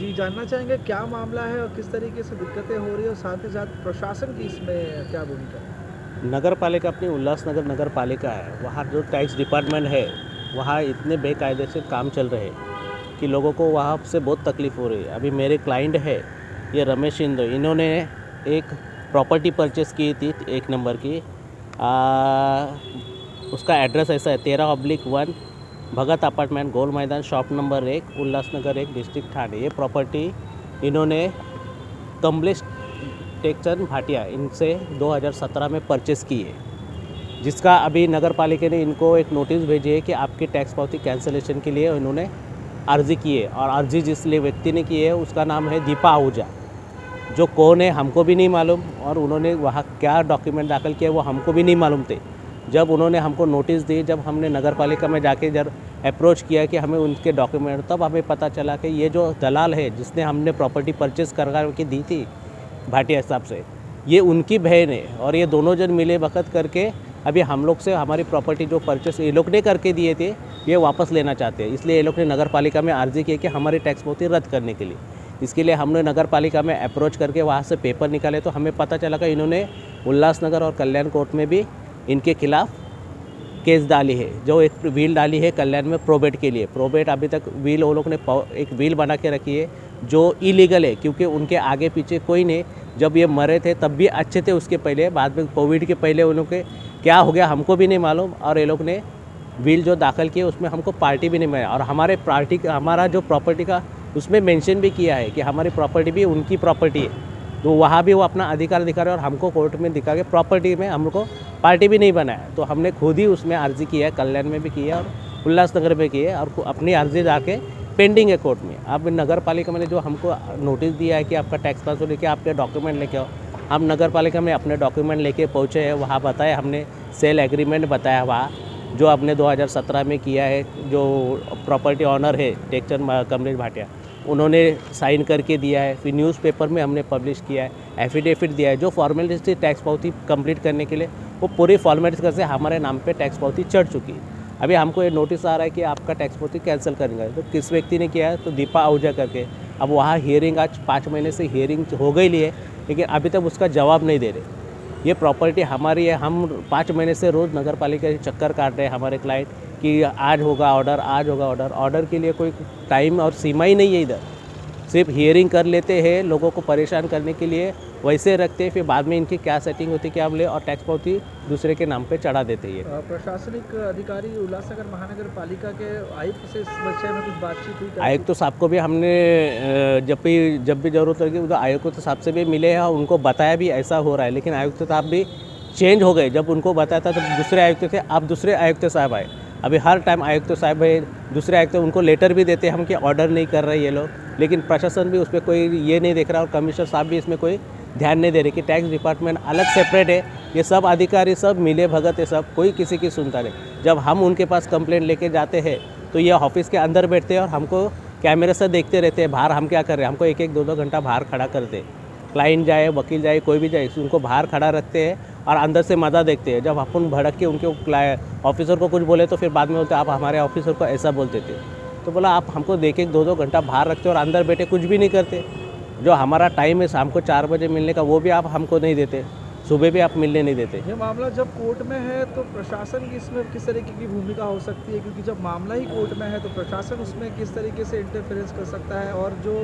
जी, जानना चाहेंगे क्या मामला है और किस तरीके से दिक्कतें हो रही है और साथ ही साथ प्रशासन की इसमें क्या भूमिका है? नगर पालिका अपनी उल्लासनगर नगर पालिका है, वहाँ जो टैक्स डिपार्टमेंट है, वहाँ इतने बेकायदे से काम चल रहे हैं कि लोगों को वहाँ से बहुत तकलीफ़ हो रही है। अभी मेरे क्लाइंट है ये रमेश इंदो, इन्होंने एक प्रॉपर्टी परचेस की थी 1 नंबर की। उसका एड्रेस ऐसा है 13/1 भगत अपार्टमेंट, गोल मैदान, shop number 1, Ulhasnagar 1, district Thane. ये प्रॉपर्टी इन्होंने कमलेश टेकचंद भाटिया इनसे 2017 में परचेस की है, जिसका अभी नगर पालिका ने इनको एक नोटिस भेजी है कि आपकी टैक्स पावती कैंसलेशन के लिए इन्होंने अर्जी की है। और अर्जी जिस व्यक्ति ने की है उसका नाम है दीपा आहूजा, जो कौन है हमको भी नहीं मालूम, और उन्होंने वहाँ क्या डॉक्यूमेंट दाखिल किया वो हमको भी नहीं मालूम थे। जब उन्होंने हमको नोटिस दी, जब हमने नगर पालिका में जाके जब अप्रोच किया कि हमें उनके डॉक्यूमेंट, तब हमें पता चला कि ये जो दलाल है जिसने हमने प्रॉपर्टी परचेस करवा के दी थी भाटिया साहब से, ये उनकी बहन है। और ये दोनों जन मिले वक्त करके अभी हम लोग से हमारी प्रॉपर्टी जो परचेस ये लोग ने करके दिए थे ये वापस लेना चाहते हैं। इसलिए ये लोग ने नगर पालिका में अर्जी की कि हमारी टैक्स पावती रद्द करने के लिए। इसके लिए हमने नगर पालिका में अप्रोच करके वहाँ से पेपर निकाले, तो हमें पता चला कि इन्होंने उल्लासनगर और कल्याण कोर्ट में भी इनके खिलाफ़ केस डाली है, जो एक व्हील डाली है कल्याण में प्रोबेट के लिए। प्रोबेट अभी तक व्हील वो लोग ने एक व्हील बना के रखी है जो इलीगल है, क्योंकि उनके आगे पीछे कोई नहीं। जब ये मरे थे तब भी अच्छे थे, उसके पहले, बाद में कोविड के पहले उन लोग के क्या हो गया हमको भी नहीं मालूम। और ये लोग ने व्हील जो दाखिल किए उसमें हमको पार्टी भी नहीं मिला, और हमारे पार्टी हमारा जो प्रॉपर्टी का उसमें मेंशन भी किया है कि हमारी प्रॉपर्टी भी उनकी प्रॉपर्टी है, तो वहाँ भी वो अपना अधिकार दिखा रहे हैं और हमको कोर्ट में दिखा के प्रॉपर्टी में हमको पार्टी भी नहीं बनाया। तो हमने खुद ही उसमें अर्जी की है, कल्याण में भी की है और उल्लासनगर में की है, और अपनी अर्जी जाके पेंडिंग है कोर्ट में। अब नगर पालिका में जो हमको नोटिस दिया है कि आपका टैक्स पास हो लेके आपके डॉक्यूमेंट लेके आओ, हम नगर पालिका में अपने डॉक्यूमेंट लेके पहुँचे हैं। वहाँ बताया हमने सेल एग्रीमेंट बताया वहाँ, जो आपने 2017 में किया है, जो प्रॉपर्टी ऑनर है टेकचंद कमलेश भाटिया, उन्होंने साइन करके दिया है। फिर न्यूज़पेपर में हमने पब्लिश किया है, एफिडेविट दिया है। जो फॉर्मेलिटी टैक्स पावती कंप्लीट करने के लिए वो पूरी फॉर्मेलिटी करके हमारे नाम पे टैक्स पावती चढ़ चुकी है। अभी हमको ये नोटिस आ रहा है कि आपका टैक्स पावती कैंसिल करेंगे। तो किस व्यक्ति ने किया है? तो दीपा आहूजा करके। अब वहाँ हियरिंग आज 5 महीने से हियरिंग हो गई ली है, लेकिन अभी तक उसका जवाब नहीं दे रहे। ये प्रॉपर्टी हमारी है, हम 5 महीने से रोज़ नगर पालिका के चक्कर काट रहे हैं हमारे क्लाइंट कि आज होगा ऑर्डर, आज होगा ऑर्डर। ऑर्डर के लिए कोई टाइम और सीमा ही नहीं है इधर। सिर्फ हियरिंग कर लेते हैं, लोगों को परेशान करने के लिए वैसे रखते हैं, फिर बाद में इनकी क्या सेटिंग होती है क्या ले, और टैक्स पावती दूसरे के नाम पे चढ़ा देते हैं। प्रशासनिक अधिकारी उल्लासनगर महानगर पालिका के आयुक्त से इस विषय में कुछ बातचीत हुई क्या? आयुक्त साहब को भी हमने जब भी ज़रूरत होगी उधर आयुक्त साहब से भी मिले हैं और उनको बताया भी ऐसा हो रहा है। लेकिन आयुक्त साहब भी चेंज हो गए, जब उनको बताया था तब दूसरे आयुक्त थे, अब दूसरे आयुक्त साहब आए। अभी हर टाइम आयुक्त साहब है, दूसरे आयुक्त उनको लेटर भी देते हैं हम कि ऑर्डर नहीं कर रहे ये लोग, लेकिन प्रशासन भी उस पर कोई ये नहीं देख रहा, और कमिश्नर साहब भी इसमें कोई ध्यान नहीं दे रहे कि टैक्स डिपार्टमेंट अलग सेपरेट है। ये सब अधिकारी सब मिले भगत है, सब कोई किसी की सुनता नहीं। जब हम उनके पास कंप्लेंट लेके जाते हैं तो ये ऑफिस के अंदर बैठते हैं और हमको कैमरे से देखते रहते हैं बाहर हम क्या कर रहे हैं। हमको 1-1, 2-2 घंटा बाहर खड़ा करते हैं। क्लाइंट जाए, वकील जाए, कोई भी जाए, उनको बाहर खड़ा रखते हैं और अंदर से मज़ा देखते हैं। जब अपन भड़क के उनके ऑफिसर को कुछ बोले तो फिर बाद में बोलते आप हमारे ऑफिसर को ऐसा बोलते थे। तो बोला आप हमको 1-1, 2-2 घंटा बाहर रखते और अंदर बैठे कुछ भी नहीं करते। जो हमारा टाइम है शाम को 4 बजे मिलने का, वो भी आप हमको नहीं देते, सुबह भी आप मिलने नहीं देते। ये मामला जब कोर्ट में है तो प्रशासन की इसमें किस तरीके की भूमिका हो सकती है? क्योंकि जब मामला ही कोर्ट में है तो प्रशासन उसमें किस तरीके से इंटरफेरेंस कर सकता है? और जो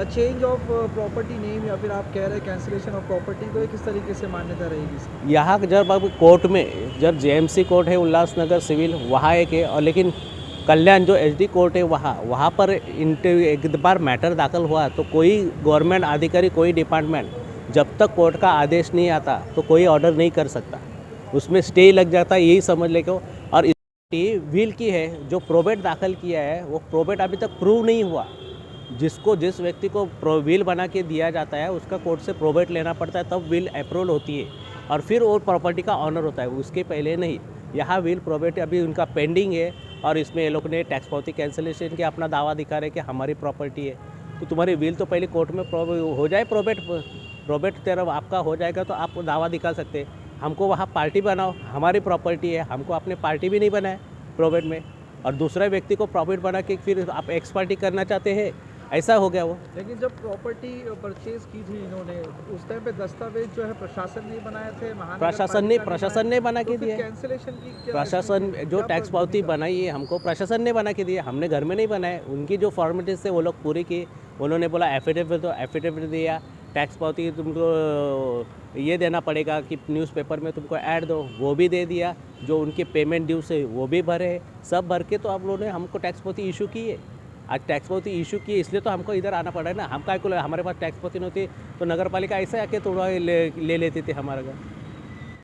चेंज ऑफ प्रॉपर्टी नेम या फिर आप कह रहे हैं कैंसिलेशन ऑफ प्रॉपर्टी को, किस तरीके से मान्यता रहेगी इसकी? यहाँ जब अब कोर्ट में, जब जेएमसी कोर्ट है उल्लासनगर सिविल वहाँ एक है, और लेकिन कल्याण जो एसडी कोर्ट है वहाँ पर एक बार मैटर दाखिल हुआ तो कोई गवर्नमेंट अधिकारी, कोई डिपार्टमेंट जब तक कोर्ट का आदेश नहीं आता तो कोई ऑर्डर नहीं कर सकता, उसमें स्टे लग जाता है, यही समझ ले को। और व्हील की है जो प्रोबेट दाखिल किया है, वो प्रोबेट अभी तक प्रूव नहीं हुआ। जिस व्यक्ति को व्हील बना के दिया जाता है उसका कोर्ट से प्रोबेट लेना पड़ता है, तब व्हील अप्रूवल होती है और फिर वो प्रॉपर्टी का ऑनर होता है, उसके पहले नहीं। यहाँ व्हील प्रोबेट अभी उनका पेंडिंग है, और इसमें ये लोग ने टैक्स पावती कैंसिलेशन के अपना दावा दिखा रहे कि हमारी प्रॉपर्टी है। तो तुम्हारी व्हील तो पहले कोर्ट में हो जाए, प्रोबेट तेरा आपका हो जाएगा तो आप दावा दिखा सकते हैं। हमको वहाँ पार्टी बनाओ, हमारी प्रॉपर्टी है, हमको अपने पार्टी भी नहीं बनाए प्रोबेट में, और दूसरे व्यक्ति को प्रॉफिट बना के फिर आप एक्स पार्टी करना चाहते हैं। ऐसा हो गया वो। लेकिन जब प्रॉपर्टी परचेज की थी इन्होंने, उस टाइम पे दस्तावेज जो है प्रशासन ने बनाए थे, प्रशासन ने बना के दिया है। कैंसिलेशन की क्या प्रशासन इसमें जो क्या टैक्स पावती भूमिका? बनाई है हमको प्रशासन ने बना के दिया, हमने घर में नहीं बनाए। उनकी जो फॉर्मेलिटीज थे वो लोग पूरी की। उन्होंने बोला एफिडेविट, तो एफिडेविट दिया। टैक्स पावती तुमको ये देना पड़ेगा कि न्यूज़पेपर में तुमको ऐड दो, वो भी दे दिया। जो उनके पेमेंट ड्यूज है वो भी भरे, सब भर के तो आप लोगों ने हमको टैक्स पावती इशू की है। आज टैक्स पावती इशू की है, इसलिए तो हमको इधर आना पड़ा है ना। हम काय को हमारे पास टैक्स पावती नहीं होती तो नगर पालिका ऐसे आके थोड़ा ले लेती थी हमारा घर।